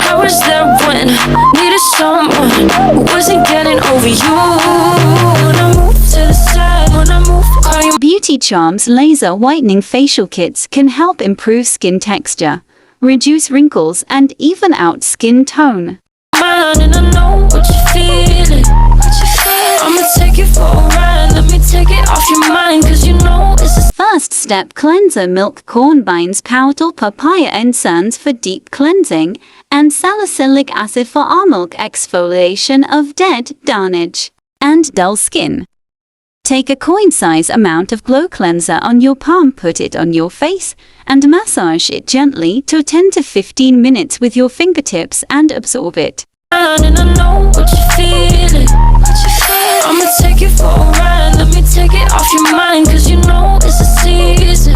I was there when needed someone who wasn't getting over you. When I move to the side, when I move, call you. Beauty Charms Laser Whitening Facial Kits can help improve skin texture, reduce wrinkles, and even out skin tone. Mine, and I know what you're feeling. I'ma take you for a ride. Let me take it off your mind, cause you know it's a First step cleanser: milk, corn beans, powder, papaya and suns for deep cleansing, and salicylic acid for our milk exfoliation of dead, damaged, and dull skin. Take a coin-size amount of glow cleanser on your palm, put it on your face, and massage it gently to 10 to 15 minutes with your fingertips and absorb it. and I know what you're feeling. I'ma take you for a ride. Let me take it off your mind, cause you know it's a season.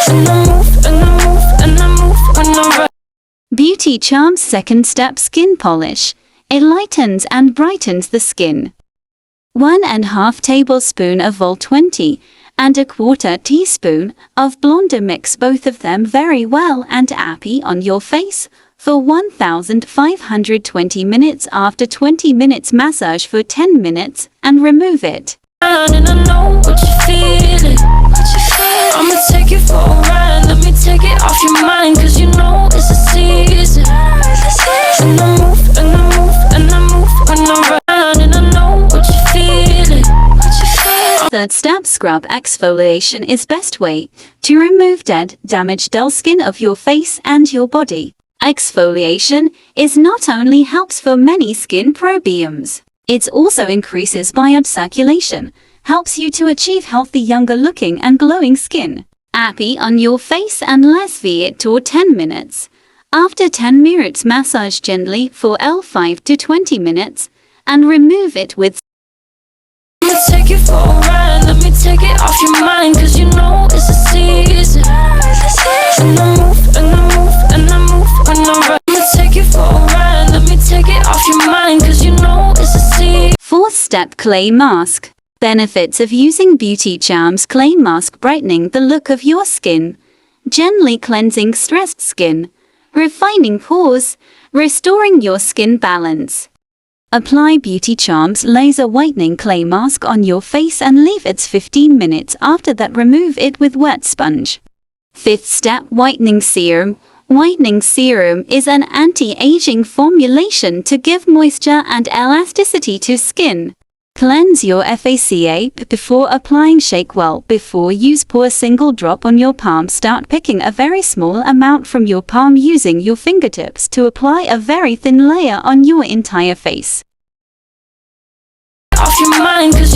And I move, and I move, and I move when I ride. Beauty Charms Second Step Skin Polish. It lightens and brightens the skin. 1½ tablespoon of Vol20 and ¼ teaspoon of Blonder. Mix both of them very well and apply on your face for 1520 minutes. After 20 minutes, massage for 10 minutes and remove it. And I know what you're feeling. I'ma take you for a ride. Let me take it off your mind, cause you know it's a season. And I move, and I move, and I move when I ride. And I know what you're feeling. Third step, scrub exfoliation is best way to remove dead, damaged, dull skin of your face and your body. Exfoliation is not only helps for many skin problems, it also increases blood circulation, helps you to achieve healthy, younger looking and glowing skin. Apply on your face and leave it for 10 minutes. After 10 minutes, massage gently for 5 to 20 minutes and remove it with. I'ma take you for a ride. Let me take it off your mind, cause you know it's a season. And I move, and I move, and I move when I ride. I'ma take you for a ride. Let me take it off your mind, cause you know it's a season. Fourth step, clay mask. Benefits of using Beauty Charms Clay Mask: brightening the look of your skin, gently cleansing stressed skin, refining pores, restoring your skin balance. Apply Beauty Charms Laser Whitening Clay Mask on your face and leave it 15 minutes. After that, remove it with wet sponge. Fifth step, Whitening Serum. Whitening Serum is an anti-aging formulation to give moisture and elasticity to skin. Cleanse your facia before applying. Shake well before use. Pour a single drop on your palm. Start picking a very small amount from your palm using your fingertips to apply a very thin layer on your entire face. Off your mind, cause